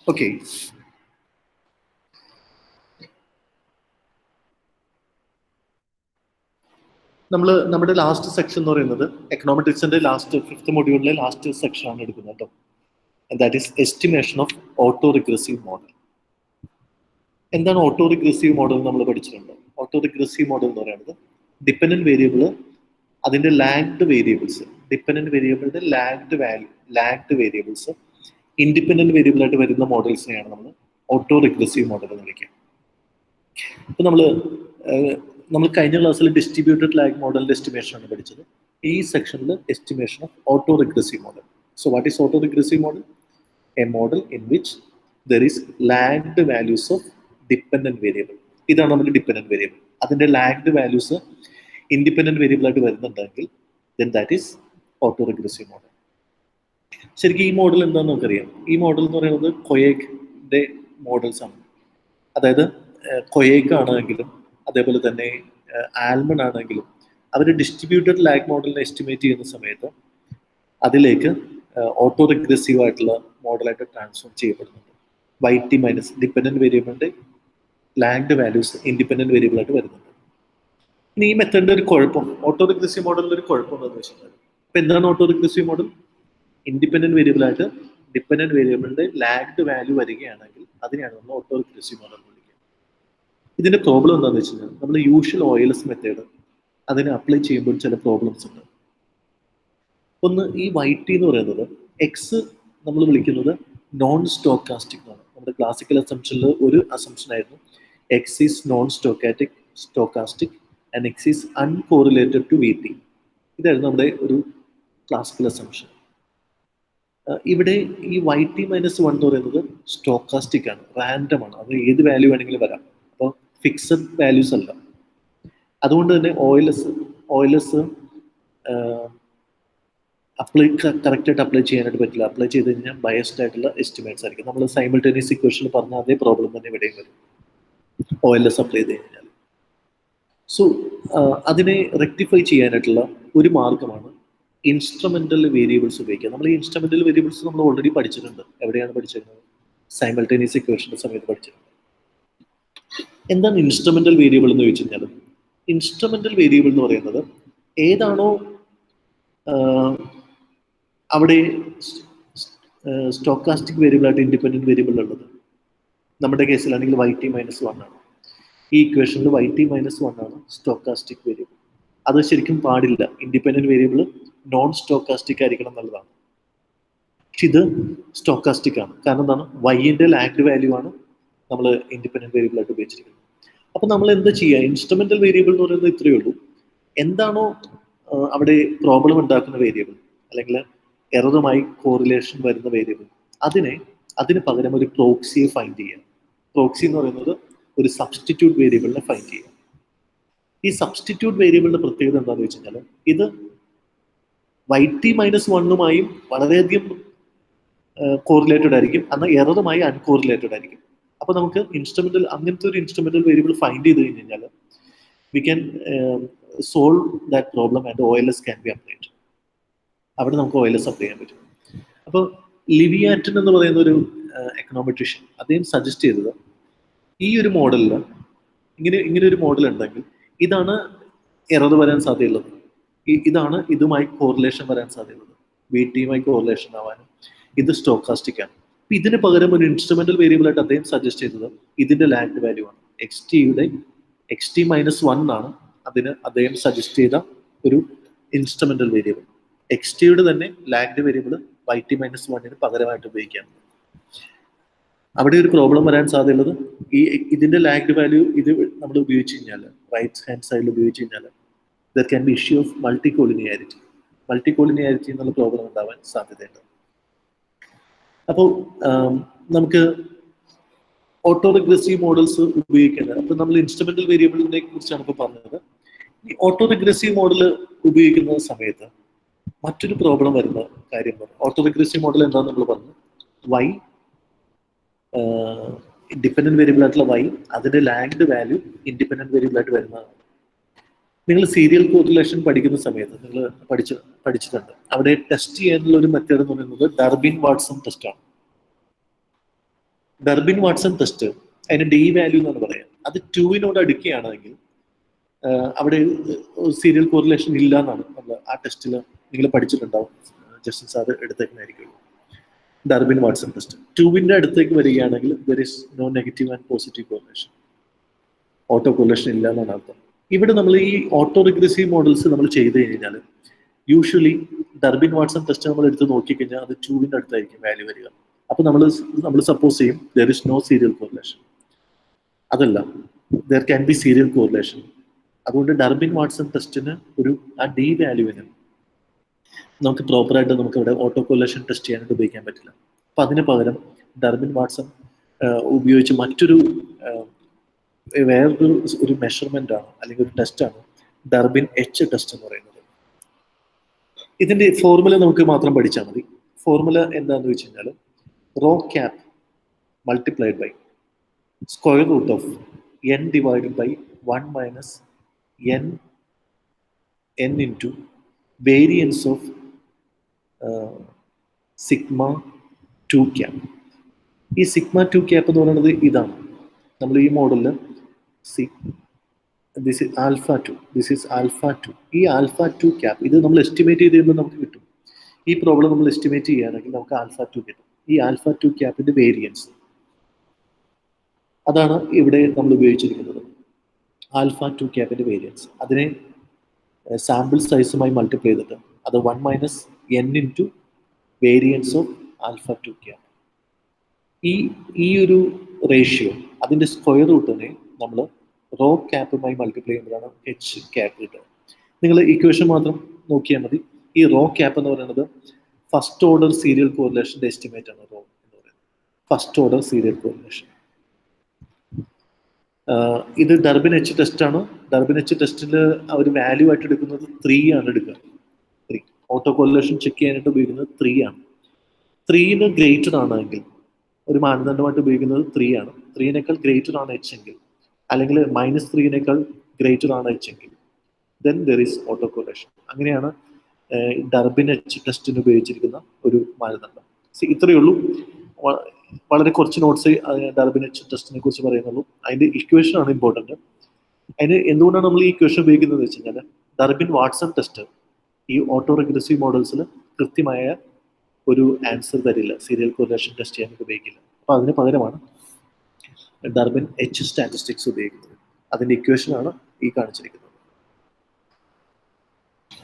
Okay, നമ്മുടെ last section എന്ന് പറയുന്നത് എക്കണോമെട്രിക്സിന്റെ ലാസ്റ്റ് 5th മൊഡ്യൂളിലെ ലാസ്റ്റ് സെക്ഷൻ ആണ് എടുക്കുന്നത് കേട്ടോ. That is estimation of auto regressive model. എന്താണ് ഓട്ടോ റിഗ്രസീവ് മോഡൽ നമ്മൾ പഠിച്ചിട്ടുണ്ട്. ഓട്ടോ റിഗ്രസീവ് മോഡൽ എന്ന് പറയുന്നത് ഡിപ്പെൻഡന്റ് വേരിയബിൾ, അതിന്റെ ലാഗ്ഡ് വേരിയബിൾസ്, ഡിപ്പെൻഡന്റ് വേരിയബിളിന്റെ ലാഗ്ഡ് വേരിയബിൾസ് ഇൻഡിപെൻഡന്റ് വേരിയബിൾ ആയിട്ട് വരുന്ന മോഡൽസിനെയാണ് നമ്മൾ ഓട്ടോ റിഗ്രസീവ് മോഡൽ എന്ന് വിളിക്കുക. ഇപ്പൊ നമ്മൾ കഴിഞ്ഞ ക്ലാസ്സിൽ ഡിസ്ട്രിബ്യൂട്ടഡ് ലാഗ് മോഡലിന്റെ എസ്റ്റിമേഷൻ ആണ് പഠിച്ചത്. ഈ സെക്ഷനിൽ estimation of auto regressive model. So what is auto regressive model? A model in which there is lagged values of dependent variable. ഇതാണ് നമ്മുടെ ഡിപ്പെൻഡന്റ് വേരിയബിൾ. അതിന്റെ ലാഗ്ഡ് വാല്യൂസ് ഇൻഡിപെൻഡന്റ് വേരിയബിൾ ആയിട്ട് വരുന്നുണ്ടെങ്കിൽ then that is auto regressive model. ശരിക്കും ഈ model എന്താണെന്ന് നമുക്കറിയാം. ഈ മോഡൽ എന്ന് പറയുന്നത് കൊയേക്കിന്റെ മോഡൽസ് ആണ്. അതായത് കൊയേക്ക് ആണെങ്കിലും അതേപോലെ തന്നെ ആൽമൺ ആണെങ്കിലും അവർ ഡിസ്ട്രിബ്യൂട്ടഡ് ലാഗ് മോഡലിനെ എസ്റ്റിമേറ്റ് ചെയ്യുന്ന സമയത്ത് അതിലേക്ക് ഓട്ടോ റിഗ്രസീവ് ആയിട്ടുള്ള മോഡലായിട്ട് ട്രാൻസ്ഫോം ചെയ്യപ്പെടുന്നുണ്ട്. YT മൈനസ് ഡിപ്പെൻഡന്റ് വേരിയബിളിന്റെ ലാഗ്ഡ് വാല്യൂസ് ഇൻഡിപെൻഡന്റ് വേരിയബിൾ ആയിട്ട് വരുന്നുണ്ട്. ഇനി ഈ മെത്തേഡിന്റെ ഒരു കുഴപ്പം, ഓട്ടോ റിഗ്രസീവ് മോഡലിന്റെ ഒരു കുഴപ്പം എന്താണെന്ന് വെച്ചാൽ, ഇപ്പൊ എന്താണ് auto regressive model? Independent variable ആയിട്ട് ഡിപ്പെൻഡന്റ് വേരിയബിളിന്റെ ലാഗ്ഡ് വാല്യൂ വരികയാണെങ്കിൽ അതിനെയാണ് നമ്മൾ ഓട്ടോ റിഗ്രസീവ് മോഡൽ വിളിക്കുക. ഇതിന്റെ പ്രോബ്ലം എന്താണെന്ന് വെച്ച് കഴിഞ്ഞാൽ നമ്മൾ യൂഷ്വൽ OLS മെത്തേഡ് അതിനെ അപ്ലൈ ചെയ്യുമ്പോൾ ചില പ്രോബ്ലംസ് ഉണ്ട്. ഒന്ന്, ഈ YT എന്ന് പറയുന്നത് എക്സ് നമ്മൾ വിളിക്കുന്നത് നോൺ സ്റ്റോക്കാസ്റ്റിക് എന്നാണ്. നമ്മുടെ ക്ലാസിക്കൽ അസംഷനിൽ ഒരു അസംഷൻ ആയിരുന്നു X is non stochastic and X is uncorrelated to VT. ഇതായിരുന്നു നമ്മുടെ ഒരു ക്ലാസിക്കൽ അസംഷൻ. ഇവിടെ ഈ YT മൈനസ് 1 എന്ന് പറയുന്നത് സ്റ്റോക്കാസ്റ്റിക് ആണ്, റാൻഡം ആണ്. അത് ഏത് വാല്യൂ വേണമെങ്കിലും വരാം. അപ്പോൾ ഫിക്സഡ് വാല്യൂസ് അല്ല. അതുകൊണ്ട് തന്നെ OLS കറക്റ്റായിട്ട് അപ്ലൈ ചെയ്യാനായിട്ട് പറ്റില്ല. അപ്ലൈ ചെയ്ത് കഴിഞ്ഞാൽ ബയസ്ഡ് ആയിട്ടുള്ള എസ്റ്റിമേറ്റ്സ് ആയിരിക്കും. നമ്മൾ സൈമിൾട്ടേനിയസ് ഇക്വേഷനിൽ പറഞ്ഞ അതേ പ്രോബ്ലം തന്നെ ഇവിടെയും വരും OLS അപ്ലൈ ചെയ്ത് കഴിഞ്ഞാൽ. സോ അതിനെ റെക്ടിഫൈ ചെയ്യാനായിട്ടുള്ള ഒരു മാർഗമാണ് ഇൻസ്ട്രുമെന്റൽ വേരിയബിൾസ് ഉപയോഗിക്കുക. നമ്മൾ ഈ ഇൻസ്ട്രുമെന്റൽ വേരിയബിൾസ് നമ്മൾ ഓൾറെഡി പഠിച്ചിട്ടുണ്ട്. എവിടെയാണ് പഠിച്ചിരുന്നത്? സൈമിൾട്ടേനിയസ് ഇക്വേഷന്റെ സമയത്ത് പഠിച്ചിട്ടുണ്ട്. എന്താണ് ഇൻസ്ട്രുമെന്റൽ വേരിയബിൾ എന്ന് ചോദിച്ചു കഴിഞ്ഞാൽ, ഇൻസ്ട്രുമെന്റൽ വേരിയബിൾ എന്ന് പറയുന്നത് ഏതാണോ അവിടെ സ്റ്റോക്കാസ്റ്റിക് വേരിയബിൾ ആയിട്ട് ഇൻഡിപെൻഡന്റ് വേരിയബിൾ ഉള്ളത്. നമ്മുടെ കേസിലാണെങ്കിൽ YT മൈനസ് 1 ആണ്. ഈ ഇക്വേഷനിൽ YT മൈനസ് 1 ആണ് സ്റ്റോക്കാസ്റ്റിക് വേരിയബിൾ. അത് ശരിക്കും പാടില്ല. ഇൻഡിപെൻഡന്റ് വേരിയബിൾ നോൺ സ്റ്റോക്കാസ്റ്റിക് ആയിരിക്കണം എന്നുള്ളതാണ്. പക്ഷെ ഇത് സ്റ്റോക്കാസ്റ്റിക് ആണ്. കാരണം എന്താണ്? വൈന്റെ ലാഗ്ഡ് വാല്യൂ ആണ് നമ്മൾ ഇൻഡിപെൻഡന്റ് വേരിയബിൾ ആയിട്ട് ഉപയോഗിച്ചിരിക്കുന്നത്. അപ്പൊ നമ്മൾ എന്താ ചെയ്യുക? ഇൻസ്ട്രുമെന്റൽ വേരിയബിൾ എന്ന് പറയുന്നത് ഇത്രയേ ഉള്ളൂ. എന്താണോ അവിടെ പ്രോബ്ലം ഉണ്ടാക്കുന്ന വേരിയബിൾ അല്ലെങ്കിൽ എററുമായി കോറിലേഷൻ വരുന്ന വേരിയബിൾ, അതിന് പകരം ഒരു പ്രോക്സിയെ ഫൈൻഡ് ചെയ്യുക. പ്രോക്സി എന്ന് പറയുന്നത് ഒരു സബ്സ്റ്റിറ്റ്യൂട്ട് വേരിയബിളിനെ ഫൈൻഡ് ചെയ്യുക. ഈ സബ്സ്റ്റിറ്റ്യൂട്ട് വേരിയബിളിന്റെ പ്രത്യേകത എന്താണെന്ന് വെച്ച് കഴിഞ്ഞാൽ ഇത് YT മൈനസ് 1 വളരെയധികം കോറിലേറ്റഡ് ആയിരിക്കും, എന്നാൽ എററുമായി അൺകോറിലേറ്റഡ് ആയിരിക്കും. അപ്പൊ നമുക്ക് അങ്ങനത്തെ ഒരു ഇൻസ്ട്രുമെന്റൽ വേരിയബിൾ ഫൈൻഡ് ചെയ്ത് കഴിഞ്ഞാൽ we can solve that problem and OLS can be applied. അവിടെ നമുക്ക് OLS അപ്ലൈ ചെയ്യാൻ പറ്റും. അപ്പോൾ ലിവിയാറ്റൻ എന്ന് പറയുന്ന ഒരു എക്കണോമെട്രീഷ്യൻ അദ്ദേഹം സജസ്റ്റ് ചെയ്തത് ഈ ഒരു മോഡലിൽ ഇങ്ങനെ ഒരു മോഡൽ ഉണ്ടെങ്കിൽ ഇതാണ് എറർ വരാൻ സാധ്യതയുള്ളത്, ഇതാണ് ഇതുമായി കോറിലേഷൻ വരാൻ സാധ്യതയുള്ളത്, VTയുമായി കോറിലേഷൻ ആവാനും ഇത് സ്റ്റോക്കാസ്റ്റിക് ആണ്. ഇതിന് പകരം ഒരു ഇൻസ്ട്രുമെന്റൽ വേരിയബിൾ ആയിട്ട് അദ്ദേഹം സജസ്റ്റ് ചെയ്തത് ഇതിന്റെ ലാഗ്ഡ് വാല്യൂ ആണ്. XT മൈനസ് 1 ആണ് അതിന് അദ്ദേഹം സജസ്റ്റ് ചെയ്ത ഒരു ഇൻസ്ട്രുമെന്റൽ വേരിയബിൾ. XTയുടെ തന്നെ ലാഗ്ഡ് വേരിയബിൾ YT മൈനസ് 1 പകരമായിട്ട് ഉപയോഗിക്കാം. അവിടെ ഒരു പ്രോബ്ലം വരാൻ സാധ്യതയുള്ളത് ഇതിന്റെ ലാഗ്ഡ് വാല്യൂ ഇത് നമ്മൾ ഉപയോഗിച്ച് കഴിഞ്ഞാൽ, റൈറ്റ് ഹാൻഡ് സൈഡിൽ ഉപയോഗിച്ച് കഴിഞ്ഞാൽ there can be issue of multicollinearity എന്നുള്ള പ്രോബ്ലം ഉണ്ടാവാൻ സാധ്യതയുണ്ട്. അപ്പോൾ നമുക്ക് ഓട്ടോ റിഗ്രസീവ് മോഡൽസ് ഉപയോഗിക്കേണ്ടത്. അപ്പോൾ നമ്മൾ ഇൻസ്ട്രുമെന്റൽ വേരിയബിളിനെ കുറിച്ചാണ് ഇപ്പോൾ പറഞ്ഞത്. ഈ ഓട്ടോ റിഗ്രസീവ് മോഡൽ ഉപയോഗിക്കുന്ന സമയത്ത് മറ്റൊരു പ്രോബ്ലം വരുന്ന കാര്യം പറഞ്ഞു. ഓട്ടോ റിഗ്രസീവ് മോഡൽ എന്താണെന്ന് നമ്മൾ പറഞ്ഞു. Y ഡിപ്പെൻഡന്റ് വേരിയബിൾ ആയിട്ടുള്ള Y, അതിന്റെ ലാഗ്ഡ് വാല്യൂ ഇൻഡിപെൻഡന്റ് വേരിയബിൾ ആയിട്ട് വരുന്നതാണ്. നിങ്ങൾ സീരിയൽ കോറിലേഷൻ പഠിക്കുന്ന സമയത്ത് നിങ്ങൾ പഠിച്ചിട്ടുണ്ട്. അവിടെ ടെസ്റ്റ് ചെയ്യാനുള്ള ഒരു മെത്തേഡ് എന്ന് പറയുന്നത് ഡർബിൻ വാട്സൺ ടെസ്റ്റ് ആണ്. ഡർബിൻ വാട്സൺ ടെസ്റ്റ് അതിന് ഡി വാല്യൂ എന്നാണ് പറയാം. അത് 2 അടുക്കുകയാണെങ്കിൽ അവിടെ സീരിയൽ കോറിലേഷൻ ഇല്ല എന്നാണ് നമ്മൾ ആ ടെസ്റ്റിൽ നിങ്ങൾ പഠിച്ചിട്ടുണ്ടാവും. ജസ്റ്റിൻ സാർ എടുത്തേക്കുന്നതായിരിക്കുള്ളൂ. ഡർബിൻ വാട്സൺ ടെസ്റ്റ് 2 അടുത്തേക്ക് വരികയാണെങ്കിൽ there is no negative and positive correlation, autocorrelation ഇല്ല എന്നാണ് അർത്ഥം. ഇവിടെ നമ്മൾ ഈ ഓട്ടോ റിഗ്രസീവ് മോഡൽസ് നമ്മൾ ചെയ്ത് കഴിഞ്ഞാൽ യൂഷ്വലി ഡർബിൻ വാട്സൺ ടെസ്റ്റ് നമ്മൾ എടുത്ത് നോക്കിക്കഴിഞ്ഞാൽ അത് 2 അടുത്തായിരിക്കും വാല്യൂ വരിക. അപ്പോൾ നമ്മൾ സപ്പോസ് ചെയ്യും there is no serial correlation. അതല്ല, there can be serial correlation. അതുകൊണ്ട് ഡർബിൻ വാട്സൺ ടെസ്റ്റിന് ആ ഡി വാല്യൂവിന് നമുക്ക് പ്രോപ്പറായിട്ട് നമുക്ക് ഇവിടെ ഓട്ടോ കോറിലേഷൻ ടെസ്റ്റ് ചെയ്യാനായിട്ട് ഉപയോഗിക്കാൻ പറ്റില്ല. അപ്പം അതിന് പകരം ഡർബിൻ വാട്സൺ ഉപയോഗിച്ച് വേറൊരു മെഷർമെന്റ് ആണ് അല്ലെങ്കിൽ ഒരു ടെസ്റ്റാണ് ഡർബിൻ എച്ച് ടെസ്റ്റ് എന്ന് പറയുന്നത്. ഇതിന്റെ ഫോർമുല നമുക്ക് മാത്രം പഠിച്ചാൽ മതി. ഫോർമുല എന്താണെന്ന് വെച്ച് കഴിഞ്ഞാൽ rho cap multiplied by square root of n divided by 1 minus n into variance of sigma 2 cap. ഈ സിഗ്മ 2 ക്യാപ് എന്ന് പറയുന്നത് ഇതാണ്. നമ്മൾ ഈ മോഡലിൽ this is alpha 2, this is alpha 2. ഈ ആൽഫ 2 ക്യാപ് ഇത് നമ്മൾ എസ്റ്റിമേറ്റ് ചെയ്ത് കഴിയുമ്പോൾ നമുക്ക് കിട്ടും. ഈ പ്രോബ്ലം നമ്മൾ എസ്റ്റിമേറ്റ് ചെയ്യുകയാണെങ്കിൽ നമുക്ക് ആൽഫ 2 കിട്ടും. ഈ ആൽഫ 2 ക്യാപ്പിന്റെ വേരിയൻസ് അതാണ് ഇവിടെ നമ്മൾ ഉപയോഗിച്ചിരിക്കുന്നത്. ആൽഫ 2 ക്യാപ്പിന്റെ വേരിയൻസ് അതിനെ സാമ്പിൾ സൈസുമായി മൾട്ടിപ്ലൈ ചെയ്തിട്ട് അത് 1 minus n into variance of alpha 2 cap. ഈ ഒരു റേഷ്യോ അതിന്റെ സ്ക്വയർ റൂട്ടിനെ നമ്മൾ റോ ക്യാപ്പുമായി മൾട്ടിപ്ലൈ ചെയ്യുമ്പോഴാണ് എച്ച് ക്യാപ് കിട്ടുക. നിങ്ങൾ ഇക്വേഷൻ മാത്രം നോക്കിയാൽ മതി. ഈ റോ ക്യാപ്പ് എന്ന് പറയുന്നത് ഫസ്റ്റ് ഓർഡർ സീരിയൽ കോറിലേഷന്റെ എസ്റ്റിമേറ്റ് ആണ് റോ എന്ന് പറയുന്നത്. First order serial correlation. ഇത് ഡർബിൻ എച്ച് ടെസ്റ്റ് ആണ്. ഡർബിൻ എച്ച് ടെസ്റ്റിൽ അവർ വാല്യൂ ആയിട്ട് എടുക്കുന്നത് 3 ആണ് എടുക്കുക. 3 ഓട്ടോ കോറിലേഷൻ ചെക്ക് ചെയ്യാനായിട്ട് ഉപയോഗിക്കുന്നത് 3 ആണ്. 3ന് ഗ്രേറ്റർ ആണെങ്കിൽ ഒരു മാനദണ്ഡമായിട്ട് ഉപയോഗിക്കുന്നത് 3 ആണ്. 3നേക്കാൾ ഗ്രേറ്റർ ആണ് എച്ച് എങ്കിൽ, അല്ലെങ്കിൽ -3നേക്കാൾ ഗ്രേറ്റർ ആണ് എച്ച് എങ്കിൽ then there is auto correlation. അങ്ങനെയാണ് ഡർബിൻ എച്ച് ടെസ്റ്റിന് ഉപയോഗിച്ചിരിക്കുന്ന ഒരു മാനദണ്ഡം. ഇത്രയേ ഉള്ളൂ. വളരെ കുറച്ച് നോട്ട്സ് ഡർബിൻ എച്ച് ടെസ്റ്റിനെ കുറിച്ച് പറയുന്നുള്ളൂ. അതിന്റെ ഇക്വേഷൻ ആണ് ഇമ്പോർട്ടൻറ്റ്. അതിന് എന്തുകൊണ്ടാണ് നമ്മൾ ഈ ഇക്വേഷൻ ഉപയോഗിക്കുന്നത് വെച്ച് കഴിഞ്ഞാൽ ഡർബിൻ വാട്സൺ ടെസ്റ്റ് ഈ ഓട്ടോ റിഗ്രസീവ് മോഡൽസിൽ കൃത്യമായ ഒരു ആൻസർ തരില്ല, സീരിയൽ കോറിലേഷൻ ടെസ്റ്റ് ചെയ്യാൻ ഉപയോഗിക്കില്ല. അപ്പോൾ അതിന് പകരമാണ് ഡർബിൻ എച്ച് സ്റ്റാറ്റിസ്റ്റിക്സ് ഉപയോഗിക്കുന്നത്. അതിന്റെ ഇക്വേഷൻ ആണ് ഈ കാണിച്ചിരിക്കുന്നത്.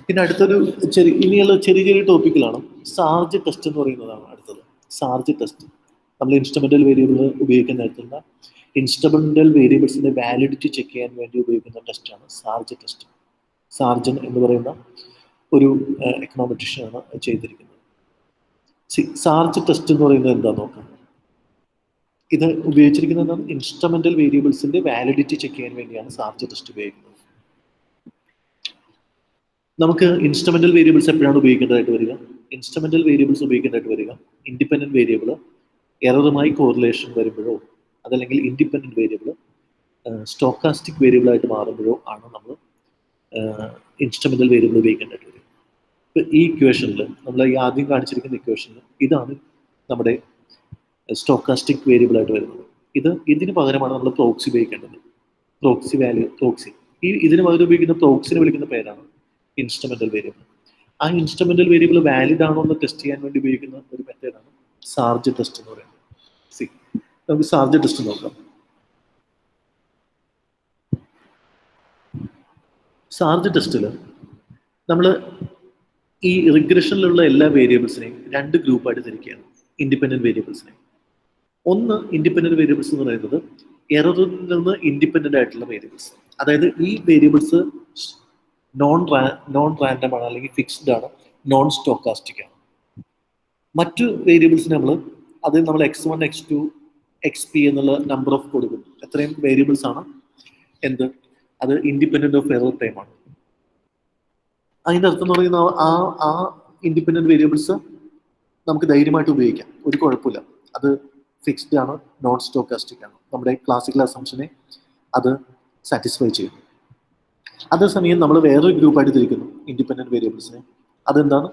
പിന്നെ അടുത്തൊരു ഇനിയുള്ള ചെറിയ ടോപ്പിക്കിലാണ് സാർജ് ടെസ്റ്റ് എന്ന് പറയുന്നതാണ് അടുത്തത്. സാർജ് ടെസ്റ്റ് നമ്മൾ ഇൻസ്ട്രുമെന്റൽ വേരിയബിൾ ഉപയോഗിക്കുന്ന തരത്തിലുള്ള ഇൻസ്ട്രുമെന്റൽ വേരിയബിൾസിന്റെ വാലിഡിറ്റി ചെക്ക് ചെയ്യാൻ വേണ്ടി ഉപയോഗിക്കുന്ന ടെസ്റ്റാണ് സാർജ് ടെസ്റ്റ്. സാർജൻ എന്ന് പറയുന്ന ഒരു എക്കണോമെട്രീഷ്യനാണ് ചെയ്തിരിക്കുന്നത്. സാർജ് ടെസ്റ്റ് എന്ന് പറയുന്നത് എന്താ നോക്കാം. ഇത് ഉപയോഗിച്ചിരിക്കുന്നത് എന്താണ്? ഇൻസ്ട്രുമെന്റൽ വേരിയബിൾസിന്റെ വാലിഡിറ്റി ചെക്ക് ചെയ്യാൻ വേണ്ടിയാണ് സാർജ് ടെസ്റ്റ് ഉപയോഗിക്കുന്നത്. നമുക്ക് ഇൻസ്ട്രുമെന്റൽ വേരിയബിൾസ് എപ്പോഴാണ് ഉപയോഗിക്കേണ്ടതായിട്ട് വരിക? ഇൻസ്ട്രുമെന്റൽ വേരിയബിൾസ് ഉപയോഗിക്കേണ്ടതായിട്ട് വരിക ഇൻഡിപെൻഡന്റ് വേരിയബിൾ എററുമായി കോറിലേഷൻ വരുമ്പോഴോ അതല്ലെങ്കിൽ ഇൻഡിപെൻഡന്റ് വേരിയബിൾ സ്റ്റോക്കാസ്റ്റിക് വേരിയബിൾ ആയിട്ട് മാറുമ്പോഴോ ആണ് നമ്മൾ ഇൻസ്ട്രുമെന്റൽ വേരിയബിൾ ഉപയോഗിക്കേണ്ടതായിട്ട് വരിക. ഇപ്പം ഈ ഇക്വേഷനിൽ നമ്മൾ ഈ ആദ്യം കാണിച്ചിരിക്കുന്ന ഇക്വേഷനിൽ ഇതാണ് നമ്മുടെ സ്റ്റോക്കാസ്റ്റിക് വേരിയബിൾ ആയിട്ട് വരുന്നത്. ഇതിന് പകരമാണ് നമ്മൾ പ്രോക്സി ഉപയോഗിക്കേണ്ടത്. പ്രോക്സി ഇതിന് പകരം ഉപയോഗിക്കുന്ന പ്രോക്സിനെ വിളിക്കുന്ന പേരാണ് ഇൻസ്ട്രുമെന്റൽ വേരിയബിൾ. ആ ഇൻസ്ട്രുമെന്റൽ വേരിയബിൾ വാലിഡ് ആണോ എന്ന് ടെസ്റ്റ് ചെയ്യാൻ വേണ്ടി ഉപയോഗിക്കുന്ന ഒരു മെത്തേഡാണ് സാർജ് ടെസ്റ്റ് എന്ന് പറയുന്നത്. നമുക്ക് സാർജ് ടെസ്റ്റ് നോക്കാം. സാർജ് ടെസ്റ്റിൽ നമ്മൾ ഈ റിഗ്രഷനിലുള്ള എല്ലാ വേരിയബിൾസിനെയും 2 ഗ്രൂപ്പായിട്ട് തിരിക്കുകയാണ്. ഇൻഡിപെൻഡന്റ് വേരിയബിൾസിനെ. ഒന്ന് ഇൻഡിപെൻഡന്റ് വേരിയബിൾസ് എന്ന് പറയുന്നത് എററിൽ നിന്ന് ഇൻഡിപെൻഡന്റ് ആയിട്ടുള്ള വേരിയബിൾസ്. അതായത് ഈ വേരിയബിൾസ് നോൺ റാൻഡം ആണ്, അല്ലെങ്കിൽ ഫിക്സ്ഡ് ആണ്, നോൺ സ്റ്റോക്കാസ്റ്റിക് ആണ്. മറ്റു വേരിയബിൾസ് നമ്മൾ x1, x2, xp എന്നുള്ള നമ്പർ ഓഫ് കൊടുക്കും. എത്രയും വേരിയബിൾസ് ആണ് അത് ഇൻഡിപെൻഡന്റ് ഓഫ് എറർ ടൈം ആണ്. അതിൻ്റെ അർത്ഥം എന്ന് പറയുന്നത് ആ ഇൻഡിപെൻഡന്റ് വേരിയബിൾസ് നമുക്ക് ധൈര്യമായിട്ട് ഉപയോഗിക്കാം, ഒരു കുഴപ്പമില്ല. അത് ഫിക്സ്ഡ് ആണ്, നോൺ സ്റ്റോക്കാസ്റ്റിക് ആണ്. നമ്മുടെ ക്ലാസിക്കൽ അസംഷനെ അത് സാറ്റിസ്ഫൈ ചെയ്യും. അതേസമയം നമ്മൾ വേറൊരു ഗ്രൂപ്പായിട്ട് തിരിക്കുന്നു ഇൻഡിപെൻഡന്റ് വേരിയബിൾസിനെ. അതെന്താണ്?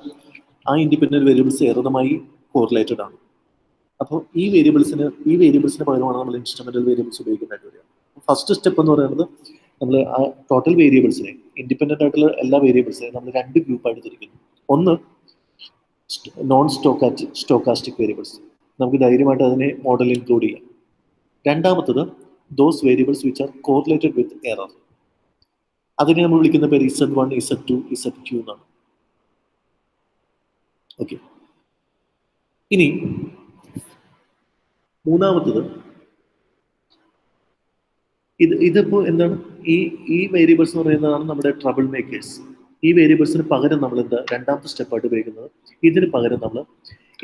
ആ ഇൻഡിപെൻഡന്റ് വേരിയബിൾസ് എററുമായി കോറിലേറ്റഡ് ആണ്. അപ്പോൾ ഈ വേരിയബിൾസിന് പകരമാണ് നമ്മൾ ഇൻസ്ട്രുമെന്റൽ വേരിയബിൾസ് ഉപയോഗിക്കുന്നതായിട്ട് വരിക. ഫസ്റ്റ് സ്റ്റെപ്പ് എന്ന് പറയുന്നത് നമ്മൾ ആ ടോട്ടൽ വേരിയബിൾസിനെ, ഇൻഡിപെൻഡന്റ് ആയിട്ടുള്ള എല്ലാ വേരിയബിൾസിനെയും നമ്മൾ രണ്ട് ഗ്രൂപ്പായിട്ട് തിരിക്കുന്നു. ഒന്ന് നോൺ സ്റ്റോക്കാസ്റ്റിക് വേരിയബിൾസ്, നമുക്ക് ധൈര്യമായിട്ട് അതിനെ മോഡൽ ഇൻക്ലൂഡ് ചെയ്യാം. രണ്ടാമത്തത് those variables which are correlated with error, അതിനെ നമ്മൾ വിളിക്കുന്ന പേര് Z1, Z2, ZQ എന്നാണ്. ഓക്കെ, ഇനി മൂന്നാമത്തത് ഇതിപ്പോ എന്താണ്, ഈ വേരിയബിൾസ് എന്ന് പറയുന്നതാണ് നമ്മുടെ ട്രബിൾ മേക്കേഴ്സ്. ഈ വേരിയബിൾസിന് പകരം നമ്മൾ എന്താ രണ്ടാമത്തെ സ്റ്റെപ്പായിട്ട് ഉപയോഗിക്കുന്നത്, ഇതിന് പകരം നമ്മൾ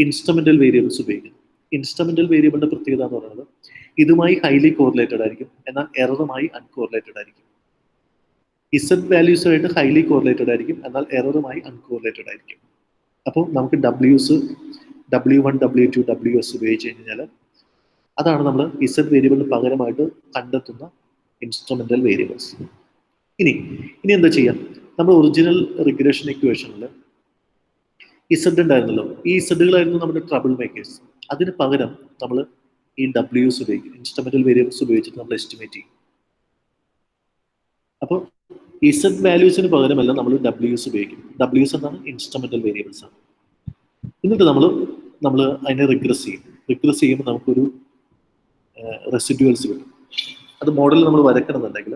ഇൻസ്ട്രുമെന്റൽ വേരിയബിൾസ് ഉപയോഗിക്കുന്നു. ഇൻസ്ട്രുമെന്റൽ വേരിയബിളിന്റെ പ്രത്യേകത എന്ന് പറയുന്നത് ഇതുമായി ഹൈലി കോറിലേറ്റഡ് ആയിരിക്കും, എന്നാൽ എററുമായി അൺകോറിലേറ്റഡ് ആയിരിക്കും. ഇസഡ് വാല്യൂസുമായിട്ട് ഹൈലി കോറിലേറ്റഡ് ആയിരിക്കും, എന്നാൽ എററുമായി അൺകോറിലേറ്റഡ് ആയിരിക്കും. അപ്പോൾ നമുക്ക് W1, W2, WS ഉപയോഗിച്ച് കഴിഞ്ഞാൽ അതാണ് നമ്മൾ ഇസഡ് വേരിയബിളിന് പകരമായിട്ട് കണ്ടെത്തുന്ന ഇൻസ്ട്രുമെന്റൽ വേരിയബിൾസ്. ഇനി എന്താ ചെയ്യാം, നമ്മൾ ഒറിജിനൽ റിഗ്രഷൻ ഇക്വേഷനിൽ ഇസഡ് ഉണ്ടായിരുന്നല്ലോ, ഈ ഇസഡുകളായിരുന്നു നമ്മുടെ ട്രബിൾ മേക്കേഴ്സ്. അതിന് പകരം നമ്മൾ ഈ WS ഉപയോഗിക്കും, ഇൻസ്ട്രുമെന്റൽ വേരിയബിൾസ് ഉപയോഗിച്ചിട്ട് നമ്മൾ എസ്റ്റിമേറ്റ് ചെയ്യും. അപ്പോൾ ഇസഡ് വാല്യൂസിന് പകരമല്ല നമ്മൾ WS ഉപയോഗിക്കും. WS എന്നാണ് ഇൻസ്ട്രുമെന്റൽ വേരിയബിൾസ് ആണ്. എന്നിട്ട് നമ്മൾ അതിനെ റിഗ്രസ് ചെയ്യുമ്പോൾ നമുക്കൊരു റെസിഡ്യൂവൽസ് കിട്ടും. അത് മോഡൽ നമ്മൾ വരക്കണമെന്നുണ്ടെങ്കിൽ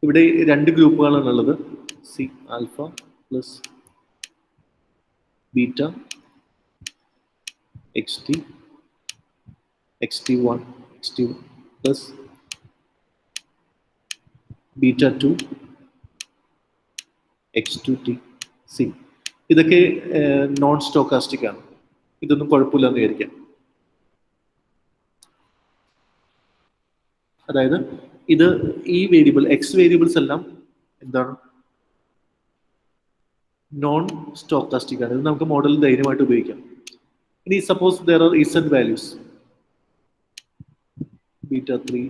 ഇവിടെ രണ്ട് ഗ്രൂപ്പുകളാണ് ഉള്ളത്, C alpha plus beta XT1 plus beta 2 X2T. C ഇതൊക്കെ നോൺ സ്റ്റോക്കാസ്റ്റിക് ആണ്, ഇതൊന്നും കുഴപ്പമില്ലെന്ന് വിചാരിക്കാം. അതായത് ഈ വേരിയബിൾ എക്സ് വേരിയബിൾസ് എല്ലാം എന്താണ്, നോൺ സ്റ്റോക്കാസ്റ്റിക് ആണ്. ഇത് നമുക്ക് മോഡലിൽ ധൈര്യമായിട്ട് ഉപയോഗിക്കാം. ഇനി suppose there are Z values, beta 3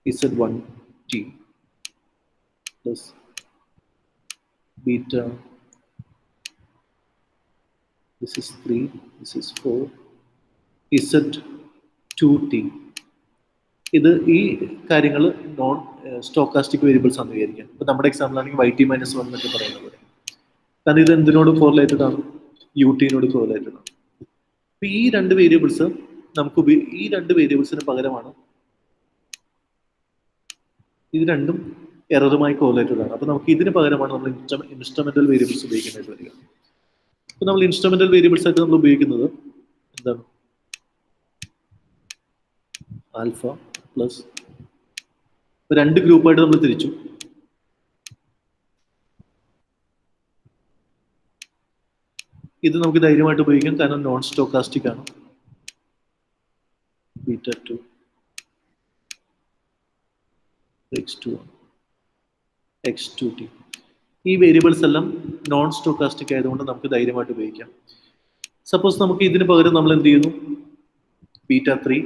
Z1T plus beta, this is 3, this is 4, Z2T. ഇത് ഈ കാര്യങ്ങൾ നോൺ സ്റ്റോക്കാസ്റ്റിക് വേരിയബിൾസ് ആണെന്ന് വിചാരിക്കാം. ഇപ്പൊ നമ്മുടെ എക്സാമ്പിൾ ആണെങ്കിൽ YT-1 എന്നൊക്കെ പറയുന്നത് പോലെ. കാരണം ഇത് എന്തിനോട് കോറിലേറ്റഡ് ആണ്, UT-നോട് കോറിലേറ്റഡ് ആണ്. അപ്പൊ ഈ രണ്ട് വേരിയബിൾസ് ഈ രണ്ട് വേരിയബിൾസിന് പകരമാണ്, ഇത് രണ്ടും എററുമായി കോറിലേറ്റഡ് ആണ്. അപ്പൊ നമുക്ക് ഇതിന് പകരമാണ് നമ്മൾ ഇൻസ്ട്രുമെന്റൽ വേരിയബിൾസ് ഉപയോഗിക്കേണ്ടത് വരിക. അപ്പൊ നമ്മൾ ഇൻസ്ട്രുമെന്റൽ വേരിയബിൾസ് ആയിട്ട് നമ്മൾ ഉപയോഗിക്കുന്നത് എന്താണ്, ആൽഫ പ്ലസ് രണ്ട് ഗ്രൂപ്പായിട്ട് നമ്മൾ തിരിച്ചു. ഇത് നമുക്ക് ധൈര്യമായിട്ട് ഉപയോഗിക്കാം, കാരണം നോൺ സ്റ്റോക്കാസ്റ്റിക് ആണ്. Beta 2 X2T. ഈ വേരിയബിൾസ് എല്ലാം നോൺ സ്റ്റോക്കാസ്റ്റിക് ആയതുകൊണ്ട് നമുക്ക് ധൈര്യമായിട്ട് ഉപയോഗിക്കാം. സപ്പോസ് നമുക്ക് ഇതിന് പകരം നമ്മൾ എന്ത് ചെയ്യുന്നു, ബീറ്റ 3,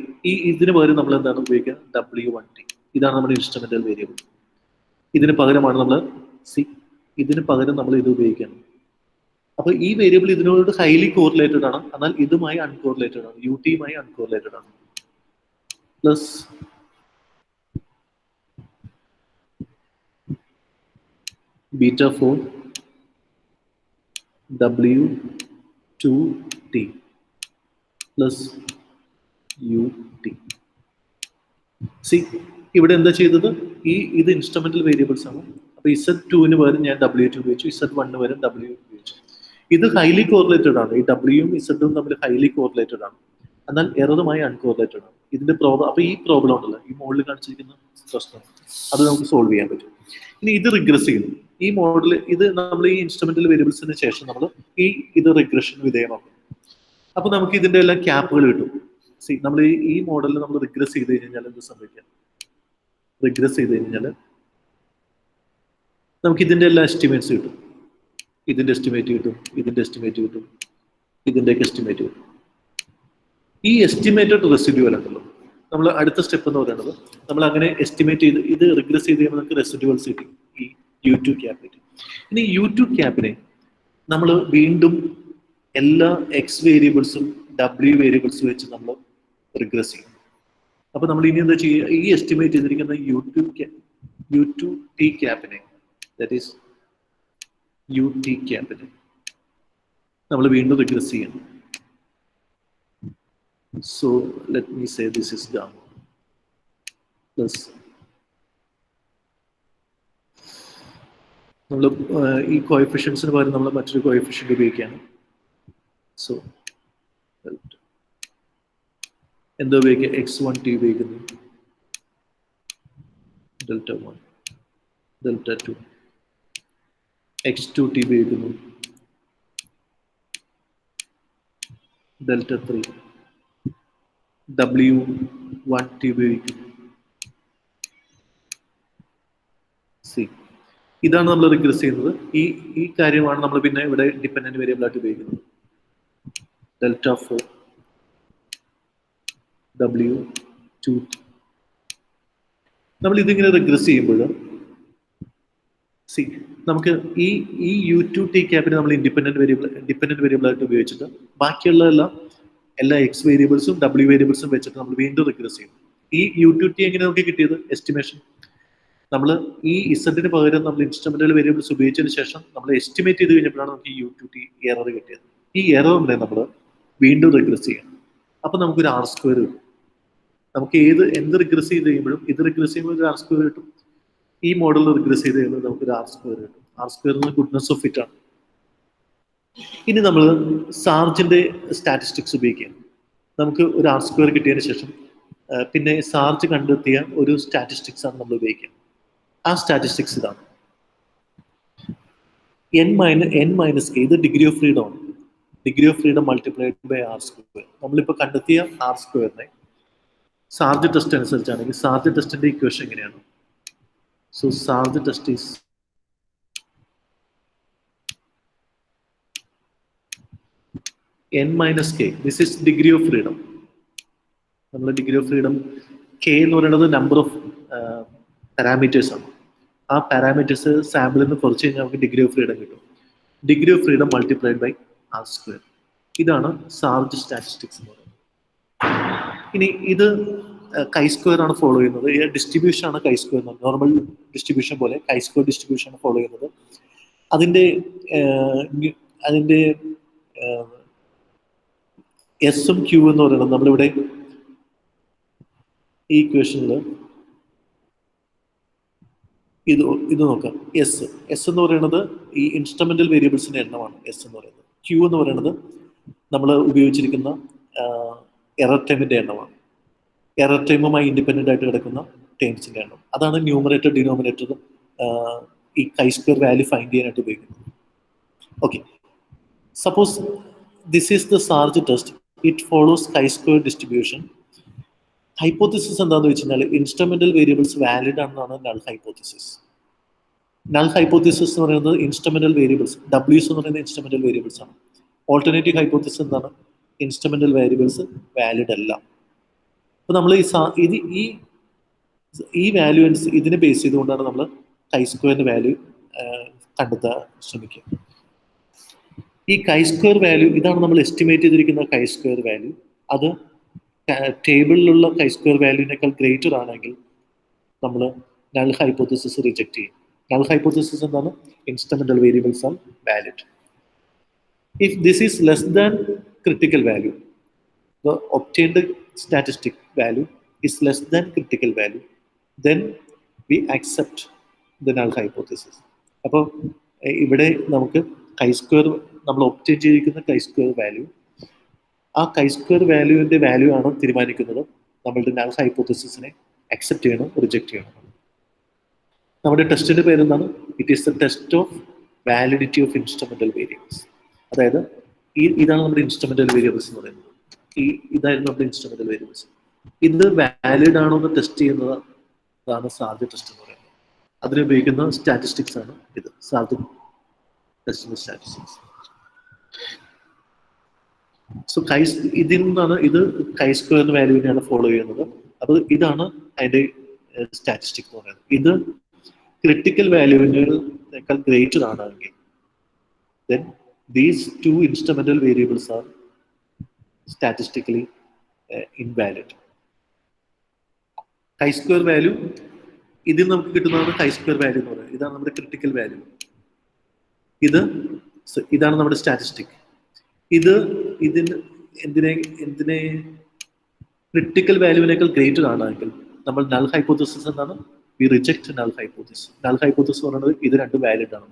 ഇതിന് പകരം നമ്മൾ എന്താണ് ഉപയോഗിക്കുക, W1T. ഇതാണ് നമ്മുടെ ഇൻസ്ട്രുമെന്റൽ വേരിയബിൾ. ഇതിന് പകരമാണ് നമ്മൾ ഇതിന് പകരം നമ്മൾ ഇത് ഉപയോഗിക്കണം. അപ്പൊ ഈ വേരിയബിൾ ഇതിനോട് ഹൈലി കോറിലേറ്റഡ് ആണ്, എന്നാൽ ഇതുമായി അൺകോറിലേറ്റഡ് ആണ്, UT-യുമായി അൺകോറിലേറ്റഡ് ആണ്. Plus beta 4 W2T plus UT. ഇവിടെ എന്താ ചെയ്തത്, ഇത് ഇൻസ്ട്രുമെന്റൽ വേരിയബിൾസ് ആണ്. അപ്പൊ Z2-ന് പകരം ഞാൻ W2 ഉപയോഗിച്ചു, Z1-ന് പകരം W ഉപയോഗിച്ചു. ഇത് ഹൈലി കോറിലേറ്റഡ് ആണ്, ഈ W-യും Z-ഉം തമ്മിൽ ഹൈലി കോറിലേറ്റഡ് ആണ്, എന്നാൽ എററുമായി അൺകോറിലേറ്റഡ് ആണ്. ഇതിന്റെ പ്രോബ്ലം, അപ്പൊ ഈ പ്രോബ്ലം ഉണ്ടല്ലോ, ഈ മോഡലിൽ കാണിച്ചിരിക്കുന്ന പ്രശ്നം, അത് നമുക്ക് സോൾവ് ചെയ്യാൻ പറ്റും. ഇനി ഇത് റിഗ്രസ് ചെയ്യുന്നു, ഈ മോഡൽ, ഇത് നമ്മൾ ഈ ഇൻസ്ട്രുമെന്റൽ വേരിയബിൾസിന് ശേഷം നമ്മൾ ഇത് റിഗ്രഷൻ വിധേയമാക്കും. അപ്പൊ നമുക്ക് ഇതിന്റെ എല്ലാം ക്യാപ്പുകൾ കിട്ടും. നമ്മൾ ഈ മോഡലിൽ നമ്മൾ റിഗ്രസ് ചെയ്ത് കഴിഞ്ഞാൽ എന്ത് സംഭവിക്കാം, റിഗ്രസ് ചെയ്ത് കഴിഞ്ഞാൽ നമുക്ക് ഇതിന്റെ എല്ലാ എസ്റ്റിമേറ്റ്സ് കിട്ടും. ഇതിന്റെ എസ്റ്റിമേറ്റ് കിട്ടും, ഇതിന്റെ എസ്റ്റിമേറ്റ് കിട്ടും, ഇതിന്റെയൊക്കെ എസ്റ്റിമേറ്റ് കിട്ടും. ഈ എസ്റ്റിമേറ്റഡ് റെസിഡ്യൂവൽ ഉണ്ടല്ലോ, നമ്മൾ അടുത്ത സ്റ്റെപ്പ് എന്ന് പറയുന്നത് നമ്മൾ അങ്ങനെ എസ്റ്റിമേറ്റ് ചെയ്ത് ഇത് റിഗ്രസ് ചെയ്ത് കഴിയുമ്പോൾ നമുക്ക് റെസിഡ്യൂവൽസ് കിട്ടി ഈ U2 ക്യാപിന്. ഇനി U2 ക്യാപിനെ നമ്മൾ വീണ്ടും എല്ലാ എക്സ് വേരിയബിൾസും W വേരിയബിൾസും വെച്ച് നമ്മൾ റിഗ്രസ് ചെയ്യും. അപ്പൊ നമ്മൾ ഇനി എന്താ ചെയ്യുക, ഈ എസ്റ്റിമേറ്റ് ചെയ്തിരിക്കുന്ന U2T ക്യാപിനെ, ദാറ്റ് ഈസ് UT ക്യാപിനെ നമ്മൾ വീണ്ടും റിഗ്രസ് ചെയ്യണം. So let me say this is gamma plus നമ്മൾ ഈ കോഎഫിഷ്യൻസിന് പകരം നമ്മൾ മറ്റൊരു കോഎഫിഷ്യന്റ് ഉപയോഗിക്കുകയാണ്. സോ എന്താ ഉപയോഗിക്കുക, x1t ഉപയോഗിക്കുന്നു, Δ1, Δ2, x2t ഉപയോഗിക്കുന്നു, Δ3, W1t ഉപയോഗിക്കുന്നു. സി, ഇതാണ് നമ്മൾ റിഗ്രസ് ചെയ്യുന്നത്. ഈ കാര്യമാണ് നമ്മൾ പിന്നെ ഇവിടെ ഡിപെൻഡന്റ് വേരിയബിൾ ആയിട്ട് ഉപയോഗിക്കുന്നത്. Δ4, W2. നമ്മൾ ഇതിങ്ങനെ റിഗ്രസ് ചെയ്യുമ്പോൾ സി നമുക്ക് ഈ U2T ക്യാപിനെ നമ്മൾ ഡിപെൻഡന്റ് വേരിയബിൾ ആയിട്ട് ഉപയോഗിച്ചിട്ട് ബാക്കിയുള്ള എല്ലാ എക്സ് വേരിയബിൾസും W വേരിയബിൾസും വെച്ചിട്ട് നമ്മൾ വീണ്ടും റിഗ്രസ് ചെയ്യും. ഈ U2T എങ്ങനെ നമുക്ക് കിട്ടിയത് എസ്റ്റിമേഷൻ, നമ്മൾ ഈ ഇസഡിന് പകരം നമ്മൾ ഇൻസ്ട്രുമെന്റൽ വേരിയബിൾസ് ഉപയോഗിച്ചതിന് ശേഷം നമ്മൾ എസ്റ്റിമേറ്റ് ചെയ്ത് കഴിഞ്ഞപ്പോഴാണ് നമുക്ക് ഈ U2T എറർ കിട്ടിയത്. ഈ എററിനെ നമ്മൾ വീണ്ടും റിഗ്രസ് ചെയ്യണം. അപ്പൊ നമുക്കൊരു R² കിട്ടും. നമുക്ക് എന്ത് റിഗ്രസ് ചെയ്ത് കഴിയുമ്പോഴും ഇത് റിഗ്രസ് ചെയ്യുമ്പോൾ ഒരു R² കിട്ടും. ഈ മോഡൽ റിഗ്രസ് ചെയ്ത് കഴിയുമ്പോൾ നമുക്കൊരു R² കിട്ടും. R² എന്ന ഗുഡ്നസ് ഓഫ് ഫിറ്റ് ആണ്. ഇനി നമ്മൾ സാർജിന്റെ സ്റ്റാറ്റിസ്റ്റിക്സ് ഉപയോഗിക്കുകയാണ്. നമുക്ക് ഒരു R² കിട്ടിയതിന് ശേഷം പിന്നെ സാർജ് കണ്ടെത്തിയ ഒരു സ്റ്റാറ്റിസ്റ്റിക്സ് ആണ് നമ്മൾ ഉപയോഗിക്കുക. ആ സ്റ്റാറ്റിസ്റ്റിക്സ് ഇതാണ് n മൈനസ് k. ഇത് ഡിഗ്രി ഓഫ് ഫ്രീഡം ആണ്. Degree of freedom multiplied by R². നമ്മളിപ്പോൾ കണ്ടെത്തിയ R²നെ സാർജ് ടെസ്റ്റ് അനുസരിച്ചാണെങ്കിൽ സാർജ് ടെസ്റ്റിന്റെ ഇക്വേഷൻ എങ്ങനെയാണ്? So Sargan test is n minus k. This is degree of freedom. നമ്മൾ ഡിഗ്രി ഓഫ് ഫ്രീഡം k എന്ന് പറയുന്നത് നമ്പർ ഓഫ് പാരാമീറ്റേഴ്സ് ആണ്. ആ പാരാമീറ്റേഴ്സ് സാമ്പിളിൽ നിന്ന് കുറച്ച് കഴിഞ്ഞാൽ നമുക്ക് ഡിഗ്രി ഓഫ് ഫ്രീഡം കിട്ടും. Degree of freedom multiplied by R². ഇതാണ് സാർജ് സ്റ്റാറ്റിസ്റ്റിക്സ് എന്ന് പറയുന്നത്. ഇനി ഇത് chi² ആണ് ഫോളോ ചെയ്യുന്നത്. ഈ ഡിസ്ട്രിബ്യൂഷൻ ആണ് chi². നോർമൽ ഡിസ്ട്രിബ്യൂഷൻ പോലെ chi² ഡിസ്ട്രിബ്യൂഷൻ ആണ് ഫോളോ ചെയ്യുന്നത്. അതിന്റെ എസും ക്യൂ എന്ന് പറയുന്നത് നമ്മളിവിടെ ഈ ഇക്വേഷനിൽ ഇത് നോക്കാം. എസ് എന്ന് പറയുന്നത് ഈ ഇൻസ്ട്രുമെന്റൽ വേരിയബിൾസിന്റെ എണ്ണമാണ്. എസ് എന്ന് പറയുന്നത്. ക്യൂ എന്ന് പറയുന്നത് നമ്മൾ ഉപയോഗിച്ചിരിക്കുന്ന എറർ ടൈമിന്റെ എണ്ണമാണ്. എറർ ടൈമുമായി ഇൻഡിപെൻഡന്റ് ആയിട്ട് കിടക്കുന്ന ടേംസിന്റെ എണ്ണം. അതാണ് ന്യൂമറേറ്റർ ഡിനോമിനേറ്റർ ഈ chi² വാല്യൂ ഫൈൻഡ് ചെയ്യാനായിട്ട് ഉപയോഗിക്കുന്നത്. Okay, suppose this is the Sargan test. It follows chi² distribution. Hypothesis എന്താണെന്ന് വെച്ച് കഴിഞ്ഞാൽ ഇൻസ്ട്രുമെന്റൽ വേരിയബിൾസ് വാലിഡ് ആണെന്നാണ് നൾ ഹൈപ്പോത്തിസിസ്. നൾ ഹൈപ്പോത്തിസിസ് എന്ന് പറയുന്നത് ഇൻസ്ട്രുമെന്റൽ വേരിയബിൾസ് W's എന്ന് പറയുന്നത് ഇൻസ്ട്രുമെന്റൽ വേരിയബിൾസ് ആണ്. ഓൾട്ടർനേറ്റീവ് ഹൈപ്പോത്തിസിസ് എന്താണ്? ഇൻസ്ട്രുമെന്റൽ വേരിയബിൾസ് വാലിഡ് അല്ല. അപ്പൊ നമ്മൾ ഈ വാല്യൂ ഇതിനെ ബേസ് ചെയ്തുകൊണ്ടാണ് നമ്മൾ chi² വാല്യൂ കണ്ടെത്താൻ ശ്രമിക്കുക. ഈ chi² വാല്യൂ ഇതാണ് നമ്മൾ എസ്റ്റിമേറ്റ് ചെയ്തിരിക്കുന്ന chi² വാല്യൂ. അത് ടേബിളിലുള്ള chi² വാല്യൂവിനേക്കാൾ ഗ്രേറ്റർ ആണെങ്കിൽ നമ്മൾ നൾ ഹൈപ്പോത്തിസിസ് റിജക്ട് ചെയ്യും. നൾ ഹൈപ്പോത്തിസിസ് എന്താണ്? Instrumental variables are valid. If this is less than critical value, the obtained statistic value is less than critical value, then we accept the null hypothesis. അപ്പോൾ ഇവിടെ നമുക്ക് chi² നമ്മൾ obtain ചെയ്തിരിക്കുന്ന chi² value, ആ chi² വാല്യൂവിന്റെ value ആണ് തീരുമാനിക്കുന്നത് നമ്മളുടെ null ഹൈപ്പോത്തിസിസിനെ accept ചെയ്യണം റിജക്ട് ചെയ്യണം. നമ്മുടെ ടെസ്റ്റിന്റെ പേരെന്താണ്? It is the test of validity of instrumental variables. അതായത് ഇതാണ് നമ്മുടെ ഇൻസ്ട്രുമെന്റൽ വേരിയബിൾസ് എന്ന് പറയുന്നത്. ഇതായിരുന്നു നമ്മുടെ ഇൻസ്ട്രുമെന്റൽ വേരിയബിൾസ്. ഇത് വാലിഡ് ആണോ എന്ന് ടെസ്റ്റ് ചെയ്യുന്നതാണ് സാർജ് ടെസ്റ്റ് എന്ന് പറയുന്നത്. അതിനുപയോഗിക്കുന്ന സ്റ്റാറ്റിസ്റ്റിക്സ് ആണ് ഇത്. സാർജ് ടെസ്റ്റിന്റെ സ്റ്റാറ്റിസ്റ്റിക്സ്. സോ ഇതിൽ നിന്നാണ് ഇത് chi² വാല്യൂവിനെയാണ് ഫോളോ ചെയ്യുന്നത്. അപ്പോൾ ഇതാണ് അതിന്റെ സ്റ്റാറ്റിസ്റ്റിക് എന്ന് പറയുന്നത്. ഇത് ക്രിട്ടിക്കൽ വാല്യൂവിനേക്കാൾ ഗ്രേറ്റർ ആണെങ്കിൽ then these two instrumental variables are statistically invalid. Chi-square value, ഇതിൽ നമുക്ക് കിട്ടുന്നതാണ് chi-square value എന്ന് പറയുന്നത്. ഇതാണ് നമ്മുടെ ക്രിട്ടിക്കൽ വാല്യൂ. ഇതാണ് നമ്മുടെ സ്റ്റാറ്റിസ്റ്റിക്. ഇതിന് എന്തിനെ ക്രിട്ടിക്കൽ വാല്യൂവിനേക്കാൾ ഗ്രേറ്റർ ആണെങ്കിൽ നമ്മൾ നൾ ഹൈപ്പോത്തസിസ് എന്നാണ്. V reject null hypothesis. Null hypothesis എന്ന് പറയുന്നത് ഇത് രണ്ടും വാലിഡ് ആണ്.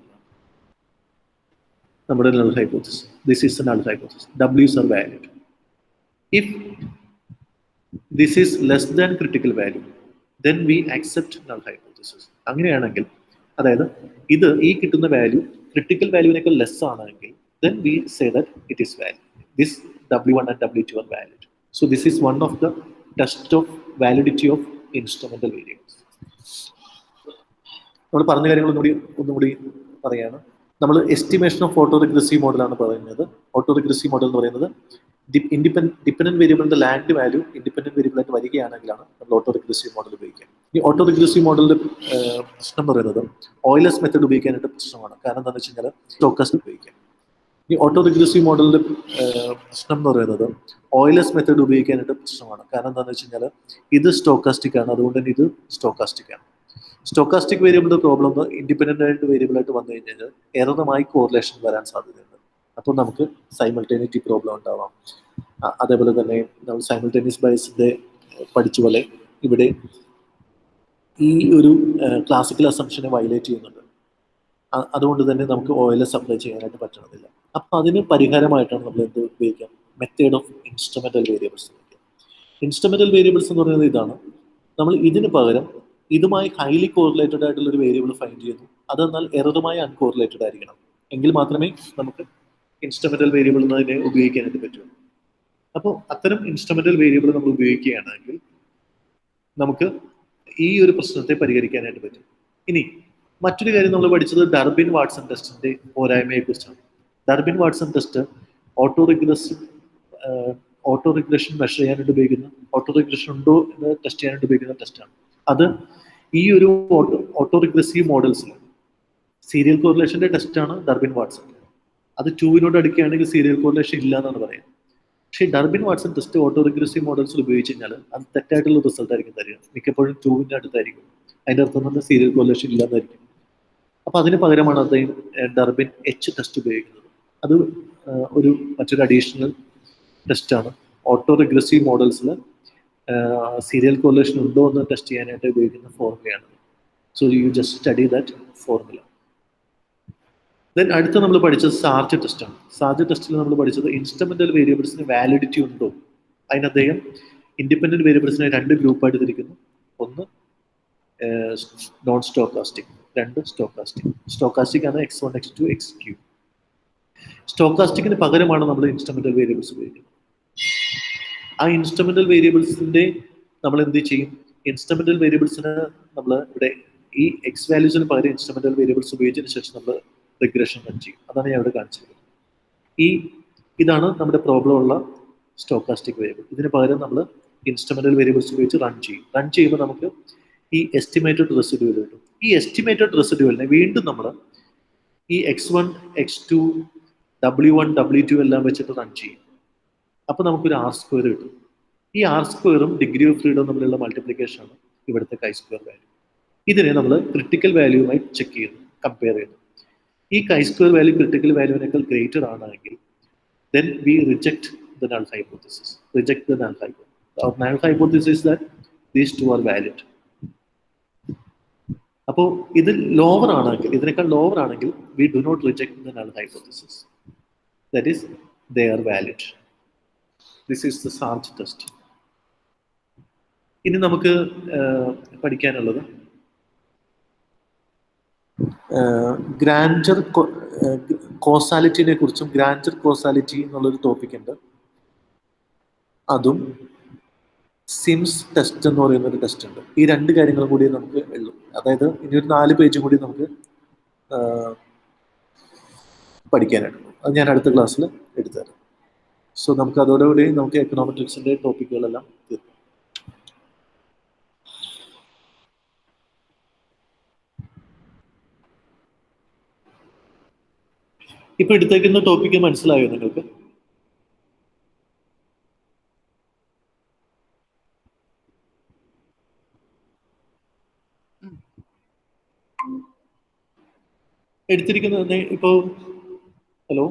നമ്മുടെ null hypothesis. This is the null hypothesis. W's are valid. If this is less than critical value, then we accept null hypothesis. അങ്ങനെയാണെങ്കിൽ, അതായത് ഈ കിട്ടുന്ന വാല്യൂ ക്രിട്ടിക്കൽ വാല്യൂവിനേക്കാൾ ലെസ് ആണെങ്കിൽ, then we say that it is valid. This W1 and W2 are valid. So this is one of the test of validity of instrumental variables. നമ്മൾ പറഞ്ഞ കാര്യങ്ങൾ ഒന്നുകൂടി പറയാണ്. നമ്മൾ എസ്റ്റിമേഷൻ ഓഫ് ഓട്ടോ റിഗ്രസീവ് മോഡലാണ് പറയുന്നത്. Auto regressive model എന്ന് പറയുന്നത് ഡിപെൻഡന്റ് വേരിയബിളിന്റെ ലാൻഡ് വാല്യൂ ഇൻഡിപെൻഡന്റ് വേരിയബിൾ ആയിട്ട് വരികയാണെങ്കിലാണ് നമ്മൾ ഓട്ടോ റിഗ്രസീവ് മോഡൽ ഉപയോഗിക്കുക. ഈ ഓട്ടോ റിഗ്രസീവ് മോഡലിന്റെ പ്രശ്നം എന്ന് പറയുന്നത് ഓയിലസ് മെത്തഡ് ഉപയോഗിക്കാനായിട്ട് പ്രശ്നമാണ്. കാരണം എന്താണെന്ന് വെച്ച് കഴിഞ്ഞാൽ സ്റ്റോക്കാസ്റ്റിക് ഉപയോഗിക്കാം. ഈ ഓട്ടോ റിഗ്രസീവ് മോഡലിന്റെ പ്രശ്നം എന്ന് പറയുന്നത് ഓയിലസ് മെത്തഡ് ഉപയോഗിക്കാനായിട്ട് പ്രശ്നമാണ്. കാരണം എന്താണെന്ന് വെച്ച് കഴിഞ്ഞാൽ ഇത് സ്റ്റോക്കാസ്റ്റിക് ആണ്, അതുകൊണ്ട് തന്നെ ഇത് സ്റ്റോക്കാസ്റ്റിക് ആണ്. സ്റ്റോക്കാസ്റ്റിക് വേരിയബിളിന്റെ പ്രോബ്ലം ഇൻഡിപെൻഡന്റ് ആയിട്ട് വേരിയബിൾ ആയിട്ട് വന്നു കഴിഞ്ഞാൽ എററുമായി കോറിലേഷൻ വരാൻ സാധ്യതയുണ്ട്. അപ്പോൾ നമുക്ക് സൈമൾട്ടേനിറ്റി പ്രോബ്ലം ഉണ്ടാവാം. അതേപോലെ തന്നെ നമ്മൾ സൈമൾട്ടേനിയസ് ബയസിന്റെ പഠിച്ച പോലെ ഇവിടെ ഈ ഒരു ക്ലാസിക്കൽ അസംഷനെ വയലേറ്റ് ചെയ്യുന്നുണ്ട്. അതുകൊണ്ട് തന്നെ നമുക്ക് ഓയിൽ സപ്ലൈ ചെയ്യാനായിട്ട് പറ്റണമെന്നില്ല. അപ്പം അതിന് പരിഹാരമായിട്ടാണ് നമ്മൾ എന്ത് ഉപയോഗിക്കാം? Method of instrumental variables. Instrumental variables എന്ന് പറയുന്നത് ഇതാണ്. നമ്മൾ ഇതിന് പകരം ഇതുമായി ഹൈലി കോറിലേറ്റഡ് ആയിട്ടുള്ള ഒരു വേരിയബിൾ ഫൈൻഡ് ചെയ്യുന്നു. അതെന്നാൽ എററുമായി അൺകോറിലേറ്റഡ് ആയിരിക്കണം. എങ്കിൽ മാത്രമേ നമുക്ക് ഇൻസ്ട്രുമെന്റൽ വേരിയബിൾ എന്നതിനെ ഉപയോഗിക്കാനായിട്ട് പറ്റുള്ളൂ. അപ്പോൾ അത്തരം ഇൻസ്ട്രുമെന്റൽ വേരിയബിൾ നമ്മൾ ഉപയോഗിക്കുകയാണെങ്കിൽ നമുക്ക് ഈ ഒരു പ്രശ്നത്തെ പരിഹരിക്കാനായിട്ട് പറ്റും. ഇനി മറ്റൊരു കാര്യം നമ്മൾ പഠിച്ചത് ഡർബിൻ വാട്സൺ ടെസ്റ്റിന്റെ പോരായ്മയെ കുറിച്ചാണ്. Durbin Watson test auto regression measure ചെയ്യാനായിട്ട് ഉപയോഗിക്കുന്ന, ഓട്ടോ റിഗ്രഷൻ ഉണ്ടോ എന്ന് ടെസ്റ്റ് ചെയ്യാനായിട്ട് ഉപയോഗിക്കുന്ന ടെസ്റ്റാണ്. അത് ഈ ഒരു ഓട്ടോ റിഗ്രസീവ് മോഡൽസിൽ സീരിയൽ കോറിലേഷന്റെ ടെസ്റ്റാണ് ഡർബിൻ വാട്സൺ. അത് 2 അടുക്കുകയാണെങ്കിൽ സീരിയൽ കോറിലേഷൻ ഇല്ല എന്നാണ് പറയുന്നത്. പക്ഷേ Durbin Watson test autoregressive മോഡൽസിൽ ഉപയോഗിച്ച് കഴിഞ്ഞാൽ അത് തെറ്റായിട്ടുള്ള റിസൾട്ട് ആയിരിക്കും തരിക. മിക്കപ്പോഴും 2 അടുത്തായിരിക്കും. അതിൻ്റെ അർത്ഥം തന്നെ സീരിയൽ കോറിലേഷൻ ഇല്ലാന്നായിരിക്കും. അപ്പൊ അതിന് പകരമാണ് അദ്ദേഹം ഡർബിൻ H ടെസ്റ്റ് ഉപയോഗിക്കുന്നത്. അത് മറ്റൊരു അഡീഷണൽ ടെസ്റ്റാണ്. ഓട്ടോ റിഗ്രസീവ് മോഡൽസിൽ സീരിയൽ കോറിലേഷൻ ഉണ്ടോ എന്ന് ടെസ്റ്റ് ചെയ്യാനായിട്ട് ഉപയോഗിക്കുന്ന ഫോർമുലയാണ്. So you just study that formula. Then അടുത്ത നമ്മൾ പഠിച്ചത് സാർജ് ടെസ്റ്റാണ്. സാർജ് ടെസ്റ്റിൽ നമ്മൾ പഠിച്ചത് ഇൻസ്ട്രുമെന്റൽ വേരിയബിൾസിന് വാലിഡിറ്റി ഉണ്ടോ. അതിന് അദ്ദേഹം ഇൻഡിപെൻഡന്റ് വേരിയബിൾസിനെ 2 ഗ്രൂപ്പായിട്ട് തിരിക്കുന്നു. ഒന്ന് നോൺ സ്റ്റോക്കാസ്റ്റിക്, 2 സ്റ്റോക്കാസ്റ്റിക്. സ്റ്റോക്കാസ്റ്റിക് ആണ് x1, x2, xq. സ്റ്റോക്കാസ്റ്റിക്കിന് പകരമാണ് നമ്മൾ ഇൻസ്ട്രുമെന്റൽ വേരിയബിൾസ് ഉപയോഗിക്കുന്നത്. ആ ഇൻസ്ട്രുമെന്റൽ വേരിയബിൾസിന്റെ നമ്മൾ എന്ത് ചെയ്യും? ഇൻസ്ട്രുമെന്റൽ വേരിയബിൾസിന് നമ്മൾ ഇവിടെ ഈ എക്സ് വാല്യൂസിന് പകരം ഇൻസ്ട്രുമെന്റൽ വേരിയബിൾസ് ഉപയോഗിച്ചതിന് ശേഷം നമ്മൾ റിഗ്രഷൻ റൺ ചെയ്യും. അതാണ് ഞാൻ ഇവിടെ കാണിച്ചിരിക്കുന്നത്. ഇതാണ് നമ്മുടെ പ്രോബ്ലം ഉള്ള സ്റ്റോക്കാസ്റ്റിക് വേരിയബിൾ. ഇതിന് പകരം നമ്മൾ ഇൻസ്ട്രുമെന്റൽ വേരിയബിൾസ് ഉപയോഗിച്ച് റൺ ചെയ്യും. റൺ ചെയ്യുമ്പോൾ നമുക്ക് ഈ എസ്റ്റിമേറ്റഡ് റെസിഡ്യൂവൽ കിട്ടും. ഈ എസ്റ്റിമേറ്റഡ് റെസിഡ്യൂവലിനെ വീണ്ടും നമ്മൾ ഈ x1, x2, W1, W2 എല്ലാം വെച്ചിട്ട് റൺ ചെയ്യും. അപ്പോൾ നമുക്കൊരു R² കിട്ടും. ഈ R² ഡിഗ്രി ഓഫ് ഫ്രീഡം തമ്മിലുള്ള മൾട്ടിപ്ലിക്കേഷൻ ആണ് ഇവിടുത്തെ chi-square വാല്യൂ. ഇതിനെ നമ്മൾ ക്രിട്ടിക്കൽ വാല്യൂവുമായി ചെക്ക് ചെയ്യുന്നു, കമ്പയർ ചെയ്യുന്നു. ഈ chi-square വാല്യൂ ക്രിട്ടിക്കൽ വാല്യൂവിനേക്കാൾ ഗ്രേറ്റർ ആണെങ്കിൽ then we reject the null hypothesis. Reject the null hypothesis. Our null hypothesis is that these two are valid. അപ്പോൾ ഇത് ലോവർ ആണെങ്കിൽ, ഇതിനേക്കാൾ ലോവർ ആണെങ്കിൽ we do not reject the null hypothesis. That is, they are valid. This is the Sarge test. ഇനി നമുക്ക് പഠിക്കാനുള്ളത് grantor കോസാലിറ്റിനെ കുറിച്ചും. Grantor causality എന്നുള്ളൊരു ടോപ്പിക് ഉണ്ട്. അതും സിംസ് ടെസ്റ്റ് എന്ന് പറയുന്ന ഒരു ടെസ്റ്റ് ഉണ്ട്. ഈ 2 കാര്യങ്ങളും കൂടി നമുക്ക് ഉള്ളൂ. അതായത് ഇനി ഒരു 4 പേജും കൂടി നമുക്ക് പഠിക്കാനായിട്ട്. അത് ഞാൻ അടുത്ത ക്ലാസ്സിൽ എടുത്തുതരാം. സോ നമുക്ക് അതോടുകൂടി നമുക്ക് എക്കണോമെട്രിക്സിന്റെ ടോപ്പിക്കുകളെല്ലാം തീർക്കും. ഇപ്പൊ എടുത്തേക്കുന്ന ടോപ്പിക്ക് മനസ്സിലായോ നിങ്ങൾക്ക്? എടുത്തിരിക്കുന്നത് ഇപ്പോ ഹലോ